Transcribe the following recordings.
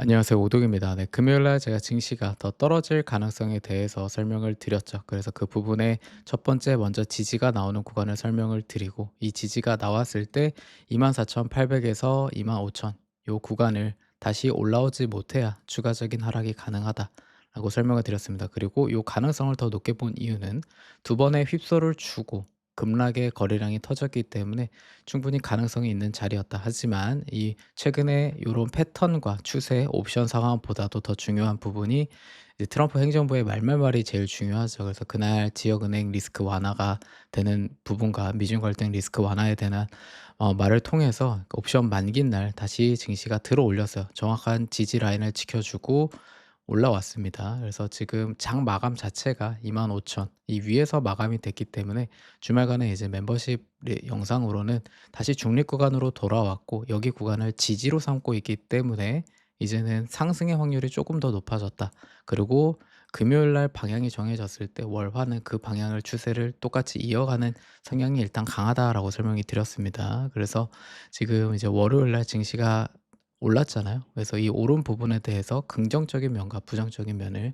안녕하세요. 오동입니다. 네, 금요일 날 제가 증시가 더 떨어질 가능성에 대해서 설명을 드렸죠. 그래서 그 부분에 첫 번째 먼저 지지가 나오는 구간을 설명을 드리고, 이 지지가 나왔을 때 24,800에서 25,000 요 구간을 다시 올라오지 못해야 추가적인 하락이 가능하다라고 설명을 드렸습니다. 그리고 요 가능성을 더 높게 본 이유는 두 번의 휩소를 주고 급락의 거래량이 터졌기 때문에 충분히 가능성이 있는 자리였다. 하지만 이 최근에 요런 패턴과 추세, 옵션 상황보다도 더 중요한 부분이 이제 트럼프 행정부의 말말말이 제일 중요하죠. 그래서 그날 지역은행 리스크 완화가 되는 부분과 미중 갈등 리스크 완화에 대한 말을 통해서 옵션 만긴 날 다시 증시가 들어올렸어요. 정확한 지지 라인을 지켜주고 올라왔습니다. 그래서 지금 장 마감 자체가 25,000 이 위에서 마감이 됐기 때문에 주말간에 이제 멤버십 영상으로는 다시 중립 구간으로 돌아왔고, 여기 구간을 지지로 삼고 있기 때문에 이제는 상승의 확률이 조금 더 높아졌다. 그리고 금요일 날 방향이 정해졌을 때 월화는 그 방향을 추세를 똑같이 이어가는 성향이 일단 강하다라고 설명이 드렸습니다. 그래서 지금 이제 월요일 날 증시가 올랐잖아요. 그래서 이 오른 부분에 대해서 긍정적인 면과 부정적인 면을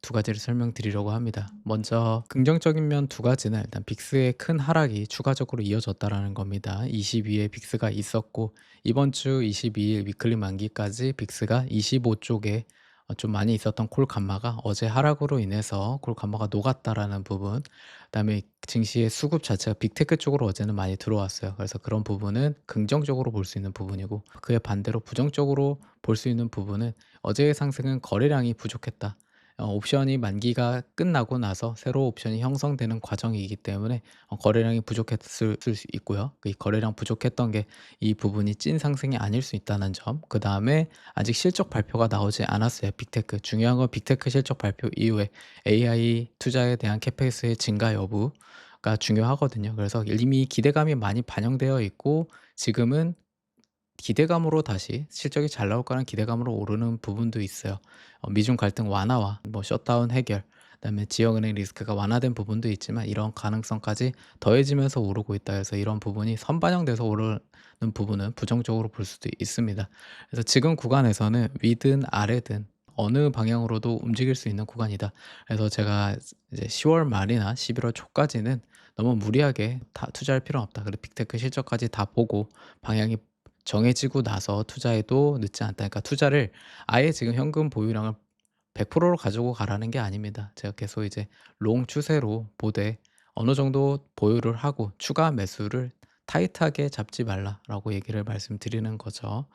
두 가지를 설명드리려고 합니다. 먼저 긍정적인 면 두 가지는 일단 빅스의 큰 하락이 추가적으로 이어졌다라는 겁니다. 22에 빅스가 있었고, 이번 주 22일 위클리 만기까지 빅스가 25 쪽에 좀 많이 있었던 콜 감마가 어제 하락으로 인해서 콜 감마가 녹았다라는 부분, 그다음에 증시의 수급 자체가 빅테크 쪽으로 어제는 많이 들어왔어요. 그래서 그런 부분은 긍정적으로 볼 수 있는 부분이고, 그에 반대로 부정적으로 볼 수 있는 부분은 어제의 상승은 거래량이 부족했다. 옵션이 만기가 끝나고 나서 새로 옵션이 형성되는 과정이기 때문에 거래량이 부족했을 수 있고요. 이 거래량 부족했던 게 이 부분이 찐 상승이 아닐 수 있다는 점. 그다음에 아직 실적 발표가 나오지 않았어요. 빅테크. 중요한 건 빅테크 실적 발표 이후에 AI 투자에 대한 캐펙스의 증가 여부가 중요하거든요. 그래서 이미 기대감이 많이 반영되어 있고, 지금은 기대감으로 다시 실적이 잘 나올 거라는 기대감으로 오르는 부분도 있어요. 미중 갈등 완화와 뭐 셧다운 해결, 그다음에 지역은행 리스크가 완화된 부분도 있지만 이런 가능성까지 더해지면서 오르고 있다 해서 이런 부분이 선반영돼서 오르는 부분은 부정적으로 볼 수도 있습니다. 그래서 지금 구간에서는 위든 아래든 어느 방향으로도 움직일 수 있는 구간이다. 그래서 제가 이제 10월 말이나 11월 초까지는 너무 무리하게 다 투자할 필요는 없다. 그리고 빅테크 실적까지 다 보고 방향이 정해지고 나서 투자해도 늦지 않다. 그러니까 투자를 아예 지금 현금 보유량을 100%로 가지고 가라는 게 아닙니다. 제가 계속 이제 롱 추세로 보되 어느 정도 보유를 하고 추가 매수를 타이트하게 잡지 말라라고 얘기를 말씀드리는 거죠.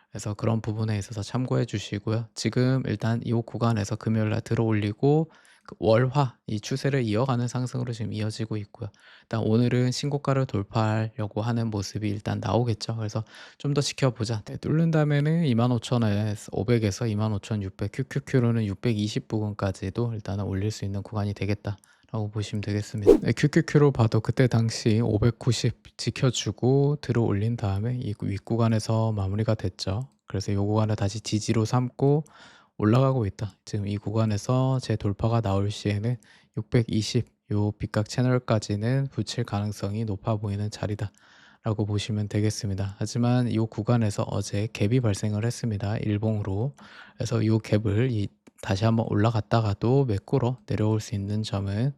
그래서 그런 부분에 있어서 참고해 주시고요. 지금 일단 이 구간에서 금요일 날 들어올리고 그 월화 이 추세를 이어가는 상승으로 지금 이어지고 있고요. 일단 오늘은 신고가를 돌파하려고 하는 모습이 일단 나오겠죠. 그래서 좀 더 지켜보자. 네, 뚫는다면은 25,000에서 500에서 25,600 QQQ로는 620 부근까지도 일단은 올릴 수 있는 구간이 되겠다라고 보시면 되겠습니다. 네, QQQ로 봐도 그때 당시 590 지켜주고 들어 올린 다음에 이 윗구간에서 마무리가 됐죠. 그래서 이 구간을 다시 지지로 삼고 올라가고 있다. 지금 이 구간에서 재돌파가 나올 시에는 620 요 빗각 채널까지는 붙일 가능성이 높아 보이는 자리다라고 보시면 되겠습니다. 하지만 이 구간에서 어제 갭이 발생을 했습니다. 일봉으로. 그래서 이 갭을 다시 한번 올라갔다가도 매꾸러 내려올 수 있는 점은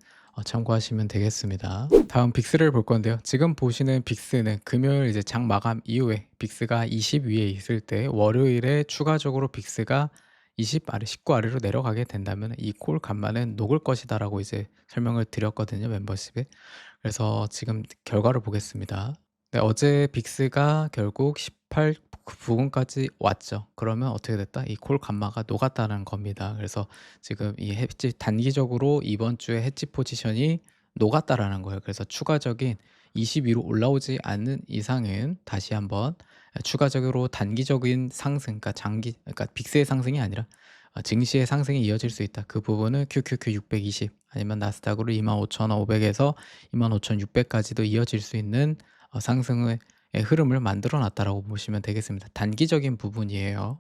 참고하시면 되겠습니다. 다음 빅스를 볼 건데요. 지금 보시는 빅스는 금요일 이제 장 마감 이후에 빅스가 20 위에 있을 때 월요일에 추가적으로 빅스가 20 아래 19 아래로 내려가게 된다면 이 콜 간만은 녹을 것이다라고 이제 설명을 드렸거든요, 멤버십에. 그래서 지금 결과를 보겠습니다. 네, 어제 빅스가 결국 18 부근까지 왔죠. 그러면 어떻게 됐다? 이 콜 감마가 녹았다는 겁니다. 그래서 지금 이 해지 단기적으로 이번 주에 해지 포지션이 녹았다라는 거예요. 그래서 추가적인 22로 올라오지 않는 이상은 다시 한번 추가적으로 단기적인 상승, 그러니까 빅스의 상승이 아니라 증시의 상승이 이어질 수 있다. 그 부분은 QQQ 620 아니면 나스닥으로 25,500에서 25,600까지도 이어질 수 있는 상승의 흐름을 만들어 놨다라고 보시면 되겠습니다. 단기적인 부분이에요.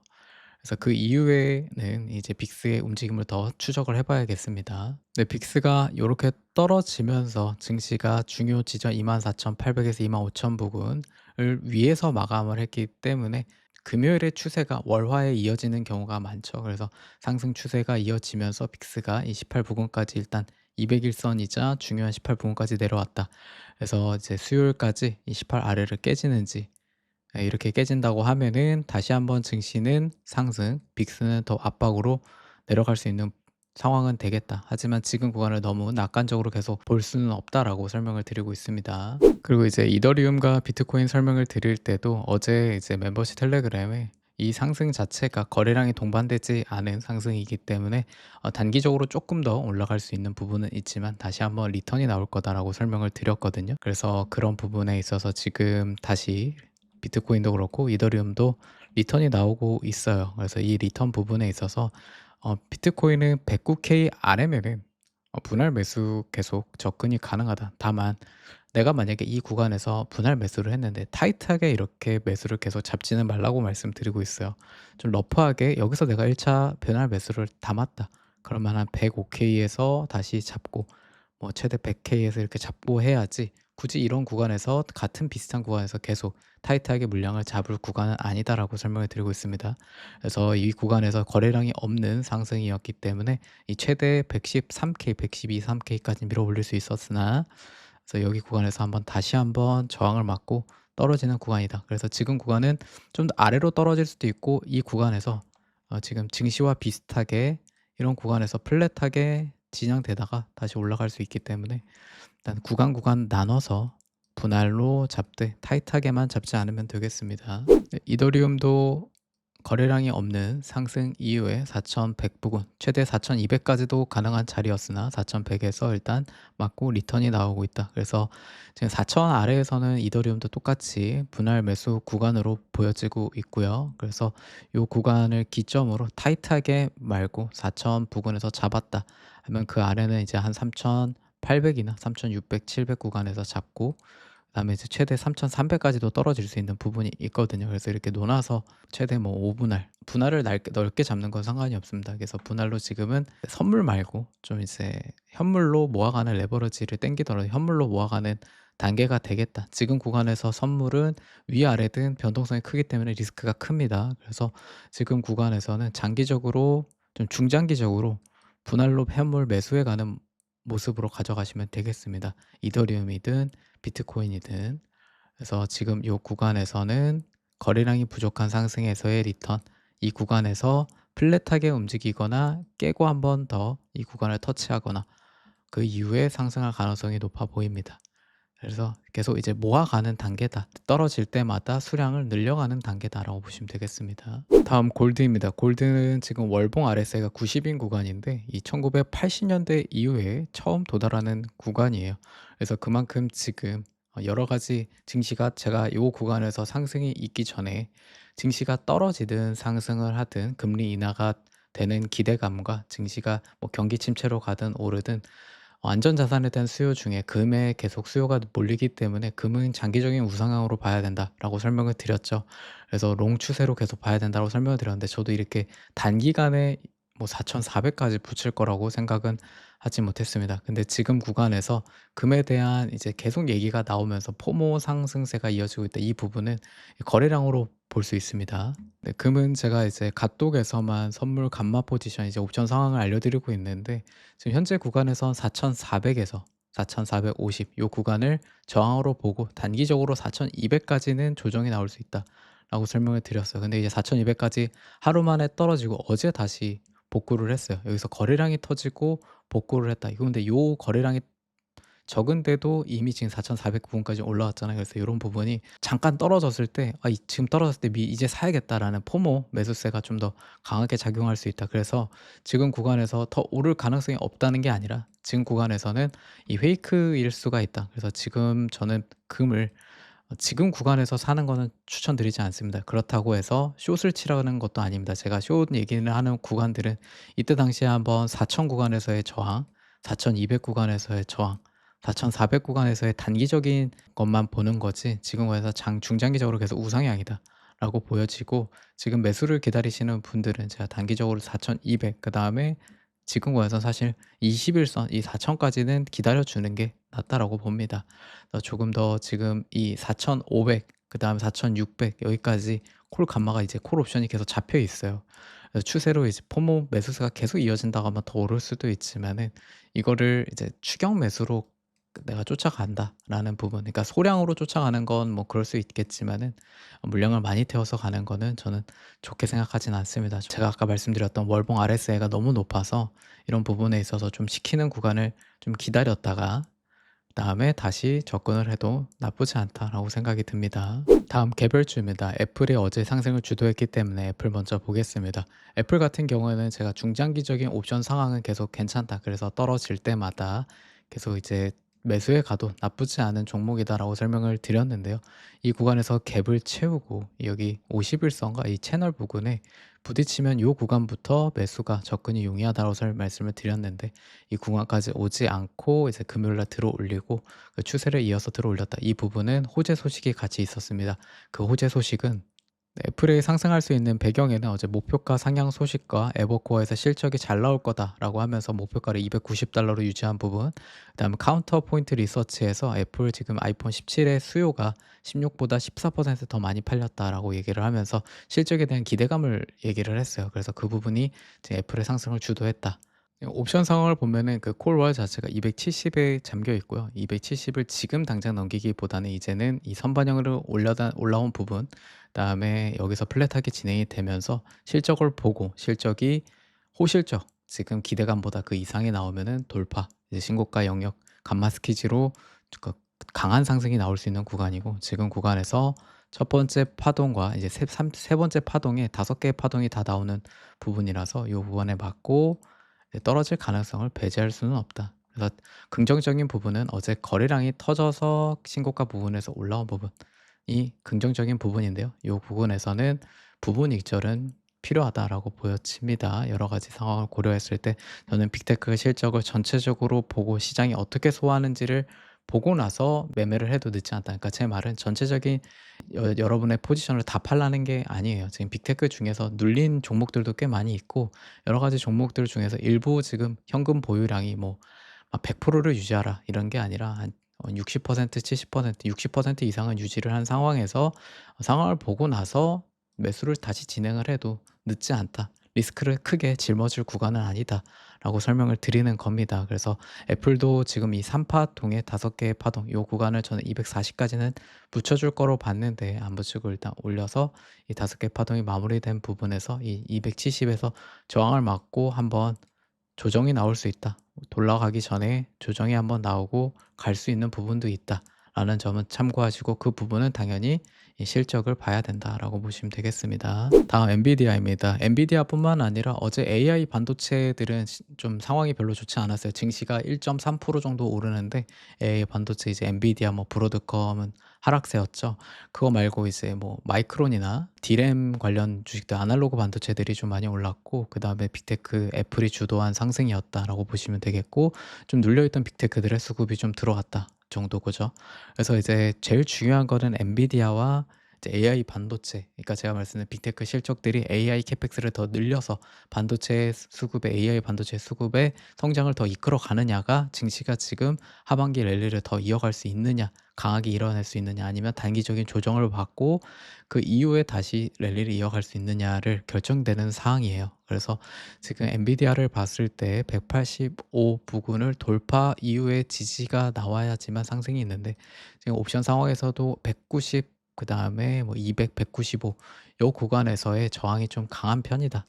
그래서 그 이후에는 이제 빅스의 움직임을 더 추적을 해 봐야겠습니다. 네, 빅스가 요렇게 떨어지면서 증시가 중요 지점 24,800에서 25,000 부근을 위에서 마감을 했기 때문에 금요일의 추세가 월화에 이어지는 경우가 많죠. 그래서 상승 추세가 이어지면서 빅스가 이 18 부근까지 일단 200 일선이자 중요한 18 부근까지 내려왔다. 그래서 이제 수요일까지 이 18 아래를 깨지는지, 이렇게 깨진다고 하면은 다시 한번 증시는 상승, 빅스는 더 압박으로 내려갈 수 있는 상황은 되겠다. 하지만 지금 구간을 너무 낙관적으로 계속 볼 수는 없다라고 설명을 드리고 있습니다. 그리고 이제 이더리움과 비트코인 설명을 드릴 때도 어제 이제 멤버십 텔레그램에 이 상승 자체가 거래량이 동반되지 않은 상승이기 때문에 단기적으로 조금 더 올라갈 수 있는 부분은 있지만 다시 한번 리턴이 나올 거다라고 설명을 드렸거든요. 그래서 그런 부분에 있어서 지금 다시 비트코인도 그렇고 이더리움도 리턴이 나오고 있어요. 그래서 이 리턴 부분에 있어서 비트코인은 109K 아래면은 분할 매수 계속 접근이 가능하다. 다만 내가 만약에 이 구간에서 분할 매수를 했는데 타이트하게 이렇게 매수를 계속 잡지는 말라고 말씀드리고 있어요. 좀 러프하게 여기서 내가 1차 분할 매수를 담았다. 그러면 한 105K에서 다시 잡고 뭐 최대 100K에서 이렇게 잡고 해야지, 굳이 이런 구간에서 같은 비슷한 구간에서 계속 타이트하게 물량을 잡을 구간은 아니다라고 설명을 드리고 있습니다. 그래서 이 구간에서 거래량이 없는 상승이었기 때문에 이 최대 113K, 112, 3K까지 밀어 올릴 수 있었으나, 그래서 여기 구간에서 한번 다시 한번 저항을 맞고 떨어지는 구간이다. 그래서 지금 구간은 좀 더 아래로 떨어질 수도 있고, 이 구간에서 지금 증시와 비슷하게 이런 구간에서 플랫하게 진양되다가 다시 올라갈 수 있기 때문에 일단 구간 나눠서 분할로 잡되 타이트하게만 잡지 않으면 되겠습니다. 네, 이더리움도 거래량이 없는 상승 이후에 4,100 부근, 최대 4,200까지도 가능한 자리였으나 4,100에서 일단 맞고 리턴이 나오고 있다. 그래서 지금 4,000 아래에서는 이더리움도 똑같이 분할 매수 구간으로 보여지고 있고요. 그래서 이 구간을 기점으로 타이트하게 말고 4,000 부근에서 잡았다 하면 그 아래는 이제 한 3,800이나 3,600, 700 구간에서 잡고, 그다음에 이제 최대 3,300까지도 떨어질 수 있는 부분이 있거든요. 그래서 이렇게 놓아서 최대 뭐 5분할, 분할을 넓게 잡는 건 상관이 없습니다. 그래서 분할로 지금은 선물 말고 좀 이제 현물로 모아가는 레버리지를 땡기더라도 현물로 모아가는 단계가 되겠다. 지금 구간에서 선물은 위아래든 변동성이 크기 때문에 리스크가 큽니다. 그래서 지금 구간에서는 장기적으로 좀 중장기적으로 분할로 현물 매수해 가는 모습으로 가져가시면 되겠습니다. 이더리움이든 비트코인이든. 그래서 지금 이 구간에서는 거래량이 부족한 상승에서의 리턴, 이 구간에서 플랫하게 움직이거나 깨고 한 번 더 이 구간을 터치하거나 그 이후에 상승할 가능성이 높아 보입니다. 그래서 계속 이제 모아가는 단계다. 떨어질 때마다 수량을 늘려가는 단계다라고 보시면 되겠습니다. 다음 골드입니다. 골드는 지금 월봉 RSI가 90인 구간인데 이 1980년대 이후에 처음 도달하는 구간이에요. 그래서 그만큼 지금 여러 가지 증시가, 제가 이 구간에서 상승이 있기 전에 증시가 떨어지든 상승을 하든 금리 인하가 되는 기대감과 증시가 뭐 경기 침체로 가든 오르든 안전자산에 대한 수요 중에 금에 계속 수요가 몰리기 때문에 금은 장기적인 우상향으로 봐야 된다라고 설명을 드렸죠. 그래서 롱 추세로 계속 봐야 된다고 설명을 드렸는데 저도 이렇게 단기간에 뭐 4,400까지 붙일 거라고 생각은 하지 못했습니다. 근데 지금 구간에서 금에 대한 이제 계속 얘기가 나오면서 포모 상승세가 이어지고 있다. 이 부분은 거래량으로 볼 수 있습니다. 네, 금은 제가 이제 갓독에서만 선물 감마 포지션 이제 옵션 상황을 알려드리고 있는데 지금 현재 구간에선 4,400에서 4,450 요 구간을 저항으로 보고 단기적으로 4,200까지는 조정이 나올 수 있다라고 설명을 드렸어요. 근데 이제 4,200까지 하루 만에 떨어지고 어제 다시 복구를 했어요. 여기서 거래량이 터지고 복구를 했다. 이거 근데 요 거래량이 적은데도 이미 지금 4,400 부근까지 올라왔잖아요. 그래서 요런 부분이 잠깐 떨어졌을 때 '아 이 지금 떨어졌을 때 미 이제 사야겠다.'라는 포모 매수세가 좀 더 강하게 작용할 수 있다. 그래서 지금 구간에서 더 오를 가능성이 없다는 게 아니라 지금 구간에서는 이 페이크일 수가 있다. 그래서 지금 저는 금을 지금 구간에서 사는 거는 추천드리지 않습니다. 그렇다고 해서 숏을 치라는 것도 아닙니다. 제가 숏 얘기를 하는 구간들은 이때 당시에 한번 4,000 구간에서의 저항, 4,200 구간에서의 저항, 4,400 구간에서의 단기적인 것만 보는 거지 지금 거에서 중장기적으로 계속 우상향이다라고 보여지고, 지금 매수를 기다리시는 분들은 제가 단기적으로 4,200 그다음에 지금 거에서 사실 21선 이 4,000까지는 기다려 주는 게 낫다라고 봅니다. 조금 더 지금 이 4,500 그다음에 4,600 여기까지 콜 감마가 이제 콜 옵션이 계속 잡혀 있어요. 그래서 추세로 이제 포모 매수세가 계속 이어진다고 하면 더 오를 수도 있지만은 이거를 이제 추격 매수로 '내가 쫓아간다.'라는 부분, 그러니까 소량으로 쫓아가는 건 뭐 그럴 수 있겠지만은 물량을 많이 태워서 가는 거는 저는 좋게 생각하진 않습니다. 제가 아까 말씀드렸던 월봉 RSI가 너무 높아서 이런 부분에 있어서 좀 지키는 구간을 좀 기다렸다가 그다음에 다시 접근을 해도 나쁘지 않다라고 생각이 듭니다. 다음 개별주입니다. 애플이 어제 상승을 주도했기 때문에 애플 먼저 보겠습니다. 애플 같은 경우에는 제가 중장기적인 옵션 상황은 계속 괜찮다, 그래서 떨어질 때마다 계속 이제 매수해 가도 나쁘지 않은 종목이다라고 설명을 드렸는데요. 이 구간에서 갭을 채우고 여기 50일선과 이 채널 부근에 부딪히면 이 구간부터 매수가 접근이 용이하다고 말씀을 드렸는데, 이 구간까지 오지 않고 이제 금요일 날 들어 올리고 그 추세를 이어서 들어 올렸다. 이 부분은 호재 소식이 같이 있었습니다. 그 호재 소식은 애플이 상승할 수 있는 배경에는 어제 목표가 상향 소식과 에버코어에서 실적이 잘 나올 거다라고 하면서 목표가를 $290로 유지한 부분, 그다음에 카운터 포인트 리서치에서 애플 지금 아이폰 17의 수요가 16보다 14%더 많이 팔렸다라고 얘기를 하면서 실적에 대한 기대감을 얘기를 했어요. 그래서 그 부분이 이제 애플의 상승을 주도했다. 옵션 상황을 보면은 그 콜월 자체가 270에 잠겨 있고요. 270을 지금 당장 넘기기보다는 이제는 이 선반영으로 올라온 부분, 그다음에 여기서 플랫하게 진행이 되면서 실적을 보고 실적이 호실적, 지금 기대감보다 그 이상이 나오면은 돌파, 이제 신고가 영역 감마 스키지로 그 강한 상승이 나올 수 있는 구간이고, 지금 구간에서 첫 번째 파동과 이제 세 번째 파동에 5개의 파동이 다 나오는 부분이라서 이 부분에 맞고 떨어질 가능성을 배제할 수는 없다. 그래서 긍정적인 부분은 어제 거래량이 터져서 신고가 부분에서 올라온 부분이 긍정적인 부분인데요. 이 부분에서는 부분 익절은 필요하다라고 보여집니다. 여러 가지 상황을 고려했을 때 저는 빅테크 실적을 전체적으로 보고 시장이 어떻게 소화하는지를 보고 나서 매매를 해도 늦지 않다. 그러니까 제 말은 전체적인 여러분의 포지션을 다 팔라는 게 아니에요. 지금 빅테크 중에서 눌린 종목들도 꽤 많이 있고, 여러 가지 종목들 중에서 일부 지금 현금 보유량이 뭐 100%를 유지하라 이런 게 아니라 한 60%, 70%, 60% 이상은 유지를 한 상황에서 상황을 보고 나서 매수를 다시 진행을 해도 늦지 않다. 리스크를 크게 짊어질 구간은 아니다라고 설명을 드리는 겁니다. 그래서 애플도 지금 이 3파동의 5개의 파동, 요 구간을 저는 240까지는 붙여줄 거로 봤는데 안 붙이고 일단 올려서 이 5개 파동이 마무리된 부분에서 이 270에서 저항을 맞고 한번 조정이 나올 수 있다. 돌아가기 전에 조정이 한번 나오고 갈 수 있는 부분도 있다라는 점은 참고하시고, 그 부분은 당연히 이 실적을 봐야 된다라고 보시면 되겠습니다. 다음 엔비디아입니다. 엔비디아뿐만 아니라 어제 AI 반도체들은 좀 상황이 별로 좋지 않았어요. 증시가 1.3% 정도 오르는데 AI 반도체 이제 엔비디아 뭐 브로드컴은 하락세였죠. 그거 말고 이제 뭐 마이크론이나 디램 관련 주식들, 아날로그 반도체들이 좀 많이 올랐고, 그다음에 빅테크 애플이 주도한 상승이었다라고 보시면 되겠고, 좀 눌려 있던 빅테크들의 수급이 좀 들어왔다 정도고죠. 그래서 이제 제일 중요한 거는 엔비디아와 이제 AI 반도체, 그러니까 제가 말씀드린 빅테크 실적들이 AI 캐펙스를 더 늘려서 반도체 수급에 AI 반도체 수급에 성장을 더 이끌어 가느냐가 증시가 지금 하반기 랠리를 더 이어갈 수 있느냐, 강하게 이뤄낼 수 있느냐, 아니면 단기적인 조정을 받고 그 이후에 다시 랠리를 이어갈 수 있느냐를 결정되는 사항이에요. 그래서 지금 엔비디아를 봤을 때 185 부근을 돌파 이후에 지지가 나와야지만 상승이 있는데, 지금 옵션 상황에서도 190, 그다음에 뭐 200, 195 요 구간에서의 저항이 좀 강한 편이다.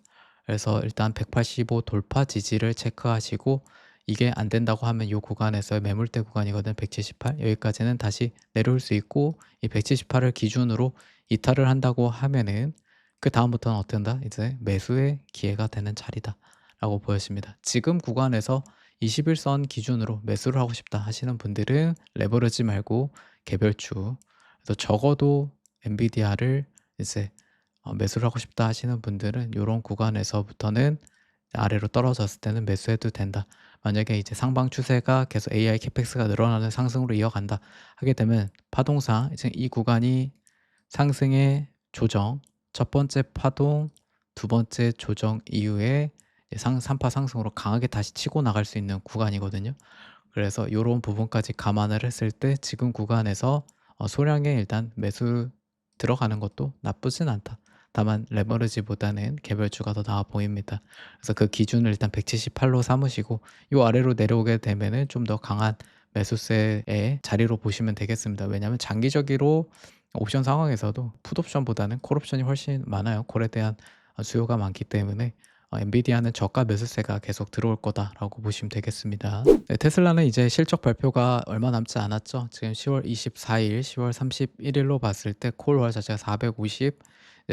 그래서 일단 185 돌파 지지를 체크하시고, 이게 안 된다고 하면 요 구간에서의 매물대 구간이거든. 178 여기까지는 다시 내려올 수 있고, 이 178을 기준으로 이탈을 한다고 하면은 그다음부터는 어떤다? 이제 매수의 기회가 되는 자리다라고 보여집니다. 지금 구간에서 21선 기준으로 매수를 하고 싶다 하시는 분들은 레버리지 말고 개별주, 그래서 적어도 엔비디아를 이제 매수를 하고 싶다 하시는 분들은 요런 구간에서부터는 아래로 떨어졌을 때는 매수해도 된다. 만약에 이제 상방 추세가 계속 AI 캐펙스가 늘어나는 상승으로 이어간다 하게 되면 파동상 이제 이 구간이 상승의 조정, 첫 번째 파동, 두 번째 조정 이후에 이제 3파 상승으로 강하게 다시 치고 나갈 수 있는 구간이거든요. 그래서 요런 부분까지 감안을 했을 때 지금 구간에서 소량의 일단 매수 들어가는 것도 나쁘진 않다. 다만 레버리지보다는 개별주가 더 나아 보입니다. 그래서 그 기준을 일단 178로 삼으시고 요 아래로 내려오게 되면은 좀 더 강한 매수세의 자리로 보시면 되겠습니다. 왜냐하면 장기적으로 옵션 상황에서도 풋옵션보다는 콜옵션이 훨씬 많아요. 콜에 대한 수요가 많기 때문에 엔비디아는 저가 매수세가 계속 들어올 거다라고 보시면 되겠습니다. 네, 테슬라는 이제 실적 발표가 얼마 남지 않았죠. 지금 10월 24일, 10월 31일로 봤을 때 콜월 자체가 450,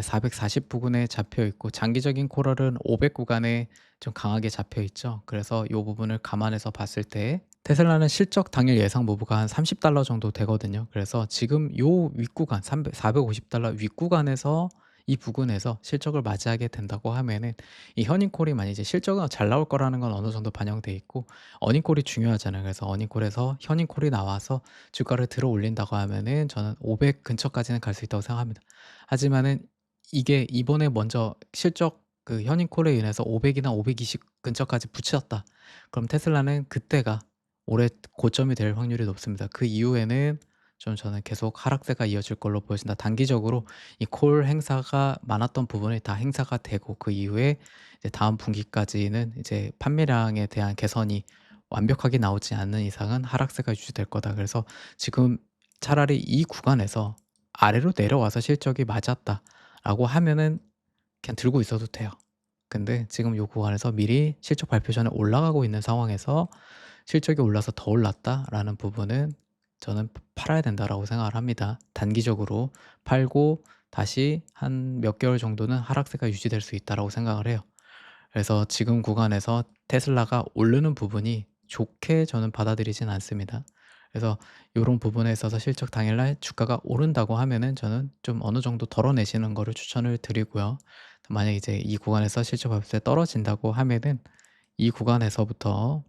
440 부근에 잡혀 있고 장기적인 콜월은 500 구간에 좀 강하게 잡혀 있죠. 그래서 이 부분을 감안해서 봤을 때 테슬라는 실적 당일 예상 무브가 한 $30 정도 되거든요. 그래서 지금 요 윗구간 450달러 윗구간에서 이 부근에서 실적을 맞이하게 된다고 하면은 이 현인콜이 만약 이제 실적은 잘 나올 거라는 건 어느 정도 반영돼 있고 어닝콜이 중요하잖아요. 그래서 어닝콜에서 현인콜이 나와서 주가를 들어 올린다고 하면은 저는 500 근처까지는 갈 수 있다고 생각합니다. 하지만은 이게 이번에 먼저 실적 그 현인콜에 인해서 500이나 520 근처까지 붙였다. 그럼 테슬라는 그때가 올해 고점이 될 확률이 높습니다. 그 이후에는 좀 저는 계속 하락세가 이어질 걸로 보여진다. 단기적으로 이 콜 행사가 많았던 부분이 다 행사가 되고 그 이후에 이제 다음 분기까지는 이제 판매량에 대한 개선이 완벽하게 나오지 않는 이상은 하락세가 유지될 거다. 그래서 지금 차라리 이 구간에서 아래로 내려와서 실적이 맞았다라고 하면은 그냥 들고 있어도 돼요. 근데 지금 요 구간에서 미리 실적 발표 전에 올라가고 있는 상황에서 실적이 올라서 더 올랐다라는 부분은 저는 팔아야 된다라고 생각을 합니다. 단기적으로 팔고 다시 한 몇 개월 정도는 하락세가 유지될 수 있다라고 생각을 해요. 그래서 지금 구간에서 테슬라가 오르는 부분이 좋게 저는 받아들이진 않습니다. 그래서 요런 부분에 있어서 실적 당일날 주가가 오른다고 하면은 저는 좀 어느 정도 덜어내시는 거를 추천을 드리고요. 만약에 이제 이 구간에서 실적 발표에 떨어진다고 하면은 이 구간에서부터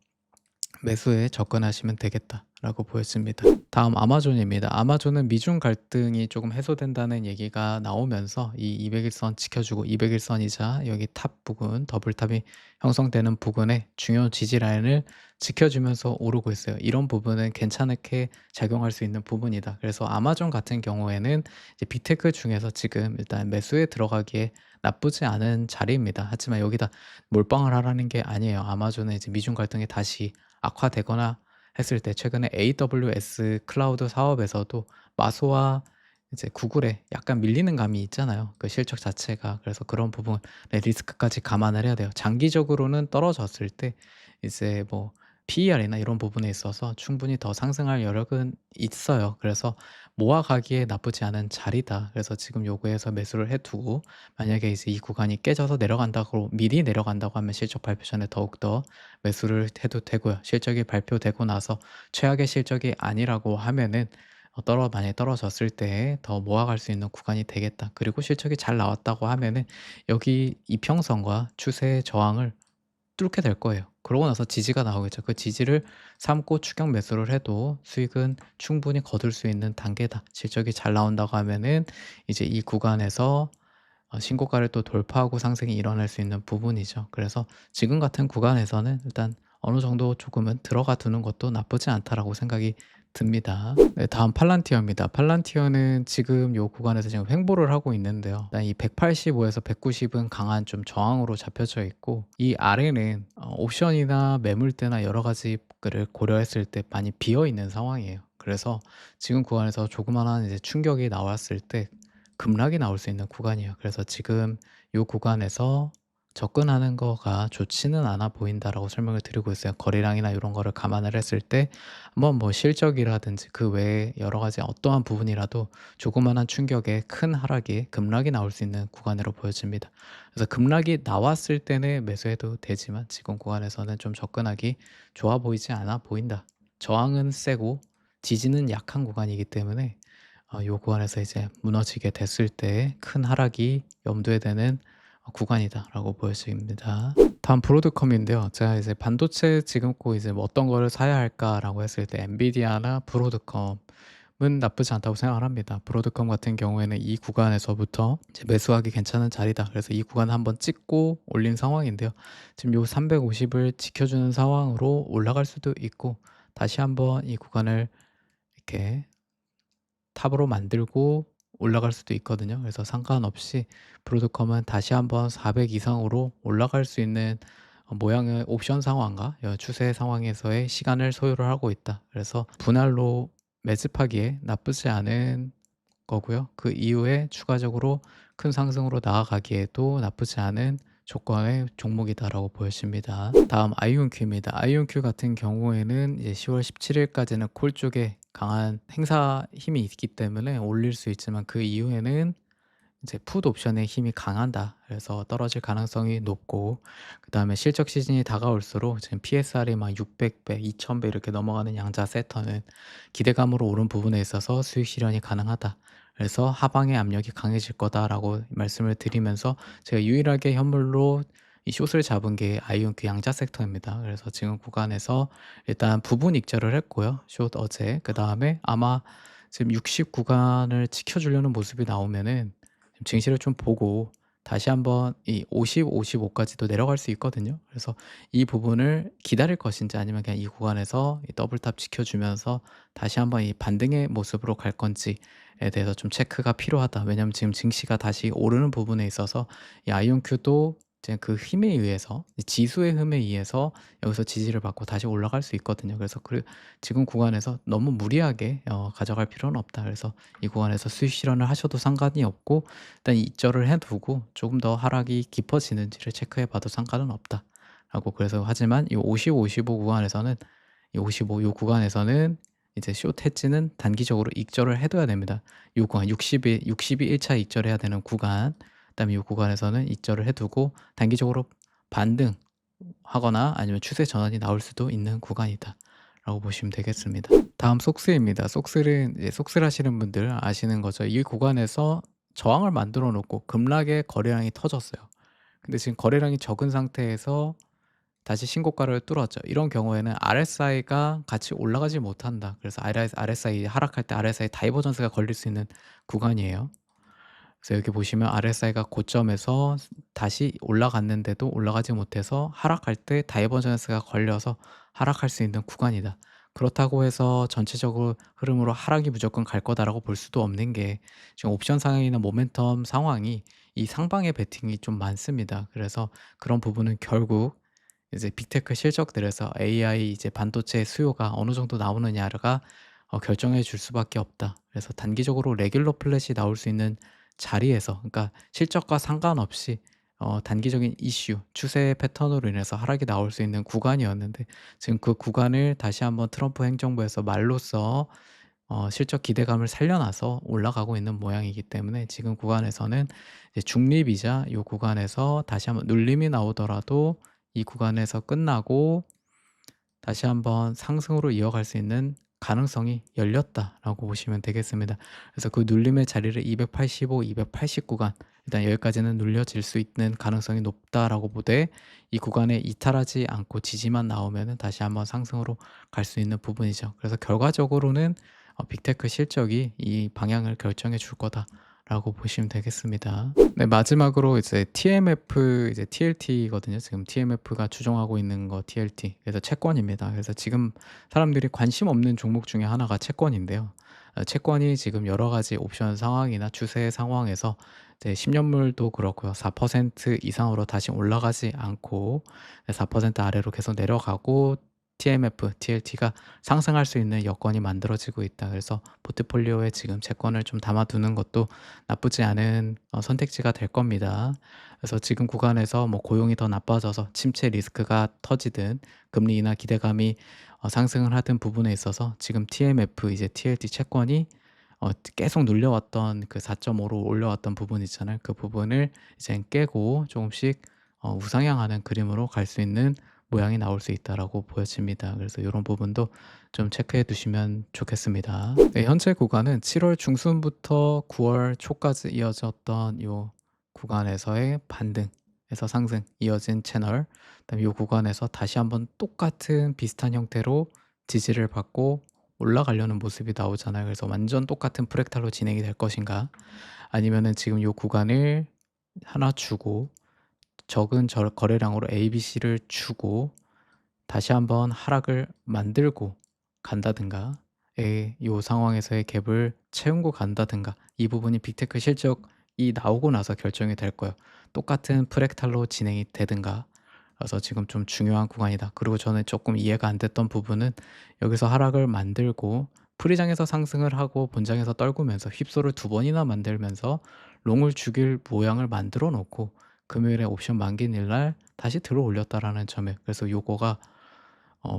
매수에 접근하시면 되겠다라고 보였습니다. 다음 아마존입니다. 아마존은 미중 갈등이 조금 해소된다는 얘기가 나오면서 이 200일선 지켜주고 200일선이자 여기 탑 부근 더블탑이 형성되는 부근에 중요 지지 라인을 지켜주면서 오르고 있어요. 이런 부분은 괜찮게 작용할 수 있는 부분이다. 그래서 아마존 같은 경우에는 이제 빅테크 중에서 지금 일단 매수에 들어가기에 나쁘지 않은 자리입니다. 하지만 여기다 몰빵을 하라는 게 아니에요. 아마존은 이제 미중 갈등이 다시 악화되거나 했을 때 최근에 AWS 클라우드 사업에서도 마소와 이제 구글에 약간 밀리는 감이 있잖아요. 그 실적 자체가. 그래서 그런 부분의 리스크까지 감안을 해야 돼요. 장기적으로는 떨어졌을 때 이제 뭐 PER이나 이런 부분에 있어서 충분히 더 상승할 여력은 있어요. 그래서 모아가기에 나쁘지 않은 자리다. 그래서 지금 요거에서 매수를 해 두고 만약에 이제 이 구간이 깨져서 내려간다고 미리 내려간다고 하면 실적 발표 전에 더욱더 매수를 해도 되고요. 실적이 발표되고 나서 최악의 실적이 아니라고 하면은 만약에 떨어졌을 때 더 모아갈 수 있는 구간이 되겠다. 그리고 실적이 잘 나왔다고 하면은 여기 이평선과 추세의 저항을 뚫게 될 거예요. 그러고 나서 지지가 나오겠죠. 그 지지를 삼고 추격 매수를 해도 수익은 충분히 거둘 수 있는 단계다. 실적이 잘 나온다고 하면은 이제 이 구간에서 신고가를 또 돌파하고 상승이 일어날 수 있는 부분이죠. 그래서 지금 같은 구간에서는 일단 어느 정도 조금은 들어가 두는 것도 나쁘지 않다라고 생각이 듭니다. 네, 다음 팔란티어입니다. 팔란티어는 지금 요 구간에서 지금 횡보를 하고 있는데요. 일단 이 185에서 190은 강한 좀 저항으로 잡혀져 있고 이 아래는 옵션이나 매물대나 여러 가지를 고려했을 때 많이 비어 있는 상황이에요. 그래서 지금 구간에서 조그마한 이제 충격이 나왔을 때 급락이 나올 수 있는 구간이에요. 그래서 지금 요 구간에서 접근하는 거가 좋지는 않아 보인다라고 설명을 드리고 있어요. 거래량이나 이런 거를 감안을 했을 때 한번 뭐 실적이라든지 그 외에 여러 가지 어떠한 부분이라도 조그마한 충격에 큰 하락이 급락이 나올 수 있는 구간으로 보여집니다. 그래서 급락이 나왔을 때는 매수해도 되지만 지금 구간에서는 좀 접근하기 좋아 보이지 않아 보인다. 저항은 세고 지지는 약한 구간이기 때문에 요 구간에서 이제 무너지게 됐을 때 큰 하락이 염두에 되는 구간이다라고 보여집니다. 다음 브로드컴인데요. 제가 이제 반도체 지금 꼭 이제 뭐 어떤 거를 사야 할까라고 했을 때 엔비디아나 브로드컴은 나쁘지 않다고 생각을 합니다. 브로드컴 같은 경우에는 이 구간에서부터 이제 매수하기 괜찮은 자리다. 그래서 이 구간 한번 찍고 올린 상황인데요. 지금 요 350을 지켜주는 상황으로 올라갈 수도 있고 다시 한번 이 구간을 이렇게 탑으로 만들고 올라갈 수도 있거든요. 그래서 상관없이 브로드컴은 다시 한번 400 이상으로 올라갈 수 있는 모양의 옵션 상황과 추세 상황에서의 시간을 소요를 하고 있다. 그래서 분할로 매집하기에 나쁘지 않은 거고요. 그 이후에 추가적으로 큰 상승으로 나아가기에도 나쁘지 않은 조건의 종목이다라고 보여집니다. 다음 아이온큐입니다. 아이온큐 같은 경우에는 이제 10월 17일까지는 콜 쪽에 강한 행사 힘이 있기 때문에 올릴 수 있지만 그 이후에는 이제 풋 옵션의 힘이 강한다. 그래서 떨어질 가능성이 높고 그다음에 실적 시즌이 다가올수록 지금 PSR이 막 600배, 2000배 이렇게 넘어가는 양자 세터는 기대감으로 오른 부분에 있어서 수익 실현이 가능하다. 그래서 하방의 압력이 강해질 거다라고 말씀을 드리면서 제가 유일하게 현물로 이 숏을 잡은 게 아이온큐 양자 섹터입니다. 그래서 지금 구간에서 일단 부분 익절을 했고요. 숏 어제. 그다음에 아마 지금 60 구간을 지켜주려는 모습이 나오면은 증시를 좀 보고 다시 한번 이 50, 55까지도 내려갈 수 있거든요. 그래서 이 부분을 기다릴 것인지 아니면 그냥 이 구간에서 이 더블탑 지켜주면서 다시 한번 이 반등의 모습으로 갈 건지에 대해서 좀 체크가 필요하다. 왜냐하면 지금 증시가 다시 오르는 부분에 있어서 이 아이온큐도 이제 그 힘에 의해서 이 지수의 힘에 의해서 여기서 지지를 받고 다시 올라갈 수 있거든요. 그래서 지금 구간에서 너무 무리하게 가져갈 필요는 없다. 그래서 이 구간에서 수익 실현을 하셔도 상관이 없고 일단 입절을 해 두고 조금 더 하락이 깊어지는지를 체크해 봐도 상관은 없다라고. 그래서 하지만 이 50, 55 구간에서는 이 55 요 구간에서는 이제 숏 헤지는 단기적으로 익절을 해 둬야 됩니다. 요 구간 60이 1차 익절해야 되는 구간, 그다음에 요 구간에서는 익절을 해 두고 단기적으로 반등하거나 아니면 추세 전환이 나올 수도 있는 구간이다라고 보시면 되겠습니다. 다음 속스입니다. 속스는 이제 속스를 하시는 분들 아시는 거죠. 이 구간에서 저항을 만들어 놓고 급락의 거래량이 터졌어요. 근데 지금 거래량이 적은 상태에서 다시 신고가를 뚫었죠. 이런 경우에는 RSI가 같이 올라가지 못한다. 그래서 RSI 하락할 때 RSI 다이버전스가 걸릴 수 있는 구간이에요. 그래서 여기 보시면 RSI가 고점에서 다시 올라갔는데도 올라가지 못해서 하락할 때 다이버전스가 걸려서 하락할 수 있는 구간이다. 그렇다고 해서 전체적으로 흐름으로 하락이 무조건 갈 거다라고 볼 수도 없는 게 지금 옵션 상황이나 모멘텀 상황이 이 상방의 베팅이 좀 많습니다. 그래서 그런 부분은 결국 이제 빅테크 실적들에서 AI 이제 반도체 수요가 어느 정도 나오느냐가 결정해 줄 수밖에 없다. 그래서 단기적으로 레귤러 플랫이 나올 수 있는 자리에서, 그러니까 실적과 상관없이 단기적인 이슈, 추세 패턴으로 인해서 하락이 나올 수 있는 구간이었는데 지금 그 구간을 다시 한번 트럼프 행정부에서 말로써 실적 기대감을 살려놔서 올라가고 있는 모양이기 때문에 지금 구간에서는 이제 중립이자 요 구간에서 다시 한번 눌림이 나오더라도 이 구간에서 끝나고 다시 한번 상승으로 이어갈 수 있는 가능성이 열렸다라고 보시면 되겠습니다. 그래서 그 눌림의 자리를 285, 280 구간, 일단 여기까지는 눌려질 수 있는 가능성이 높다라고 보되 이 구간에 이탈하지 않고 지지만 나오면은 다시 한번 상승으로 갈 수 있는 부분이죠. 그래서 결과적으로는 빅테크 실적이 이 방향을 결정해 줄 거다라고 보시면 되겠습니다. 네, 마지막으로 이제 TMF, 이제 TLT거든요. 지금 TMF가 추종하고 있는 거 TLT. 그래서 채권입니다. 그래서 지금 사람들이 관심 없는 종목 중에 하나가 채권인데요. 채권이 지금 여러 가지 옵션 상황이나 추세 상황에서 이제 10년물도 그렇고요. 4% 이상으로 다시 올라가지 않고 4% 아래로 계속 내려가고 TMF, TLT가 상승할 수 있는 여건이 만들어지고 있다. 그래서 포트폴리오에 지금 채권을 좀 담아두는 것도 나쁘지 않은 선택지가 될 겁니다. 그래서 지금 구간에서 뭐 고용이 더 나빠져서 침체 리스크가 터지든 금리 인하 기대감이 상승을 하던 부분에 있어서 지금 TMF, 이제 TLT 채권이 계속 눌려왔던 그 4.5로 올려왔던 부분 있잖아요. 그 부분을 이제 깨고 조금씩 우상향하는 그림으로 갈 수 있는 모양이 나올 수 있다라고 보여집니다. 그래서 이런 부분도 좀 체크해 두시면 좋겠습니다. 네, 현재 구간은 7월 중순부터 9월 초까지 이어졌던 요 구간에서의 반등에서 상승 이어진 채널, 그다음에 요 구간에서 다시 한번 똑같은 비슷한 형태로 지지를 받고 올라가려는 모습이 나오잖아요. 그래서 완전 똑같은 프랙탈로 진행이 될 것인가, 아니면은 지금 요 구간을 하나 주고 적은 거래량으로 ABC를 주고 다시 한번 하락을 만들고 간다든가, 요 상황에서의 갭을 채우고 간다든가 이 부분이 빅테크 실적이 나오고 나서 결정이 될 거예요. 똑같은 프랙탈로 진행이 되든가. 그래서 지금 좀 중요한 구간이다. 그리고 저는 조금 이해가 안 됐던 부분은 여기서 하락을 만들고 프리장에서 상승을 하고 본장에서 떨구면서 휩소를 두 번이나 만들면서 롱을 죽일 모양을 만들어 놓고 금요일에 옵션 만기일 날 다시 들어 올렸다라는 점에, 그래서 요거가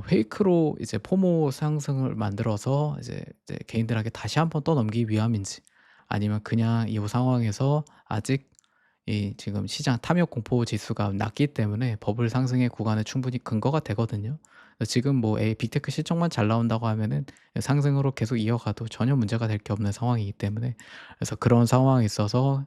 페이크로 이제 포모 상승을 만들어서 이제 개인들에게 다시 한번 떠넘기기 위함인지, 아니면 그냥 이 상황에서 아직 이 지금 시장 탐욕 공포 지수가 낮기 때문에 버블 상승의 구간은 충분히 근거가 되거든요. 지금 뭐 빅테크 실적만 잘 나온다고 하면은 상승으로 계속 이어가도 전혀 문제가 될 게 없는 상황이기 때문에, 그래서 그런 상황에 있어서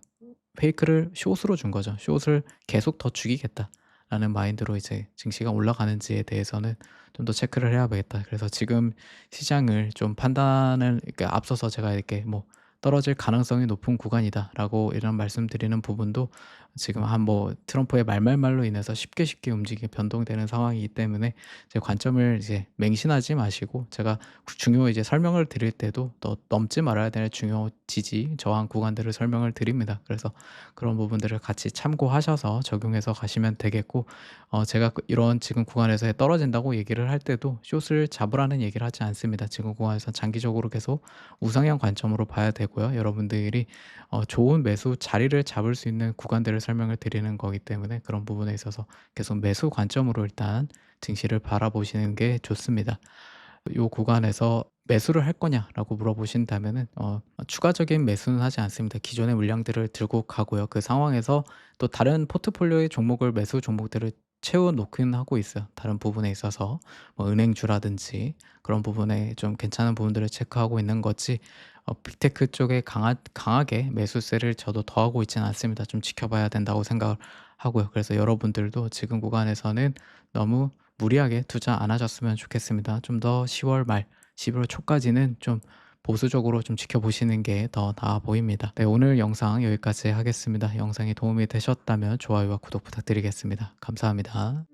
페이크를 숏으로 준 거죠. '숏을 계속 더 죽이겠다.'라는 마인드로 이제 증시가 올라가는지에 대해서는 좀 더 체크를 해야 되겠다. 그래서 지금 시장을 좀 판단을, 그러니까 앞서서 제가 이렇게 뭐 "떨어질 가능성이 높은 구간이다."라고 이런 말씀드리는 부분도 지금 한 뭐 트럼프의 말말말로 인해서 쉽게 움직이게 변동되는 상황이기 때문에 제 관점을 이제 맹신하지 마시고, 제가 중요 이제 설명을 드릴 때도 또 넘지 말아야 될 중요 지지 저항 구간들을 설명을 드립니다. 그래서 그런 부분들을 같이 참고하셔서 적용해서 가시면 되겠고, 제가 이런 지금 구간에서 떨어진다고 얘기를 할 때도 숏을 잡으라는 얘기를 하지 않습니다. 지금 구간에서 장기적으로 계속 우상향 관점으로 봐야 되고요. 여러분들이 좋은 매수 자리를 잡을 수 있는 구간들을 설명을 드리는 거기 때문에 그런 부분에 있어서 계속 매수 관점으로 일단 증시를 바라보시는 게 좋습니다. 요 구간에서 "매수를 할 거냐?"라고 물어보신다면은 추가적인 매수는 하지 않습니다. 기존의 물량들을 들고 가고요. 그 상황에서 또 다른 포트폴리오의 종목을, 매수 종목들을 채워 놓긴 하고 있어요. 다른 부분에 있어서 뭐 은행주라든지 그런 부분에 좀 괜찮은 부분들을 체크하고 있는 거지, 빅테크 쪽에 강하게 매수세를 저도 더하고 있지는 않습니다. 좀 지켜봐야 된다고 생각을 하고요. 그래서 여러분들도 지금 구간에서는 너무 무리하게 투자 안 하셨으면 좋겠습니다. 좀 더 10월 말 11월 초까지는 좀 보수적으로 좀 지켜보시는 게 더 나아 보입니다. 네, 오늘 영상 여기까지 하겠습니다. 영상이 도움이 되셨다면 좋아요와 구독 부탁드리겠습니다. 감사합니다.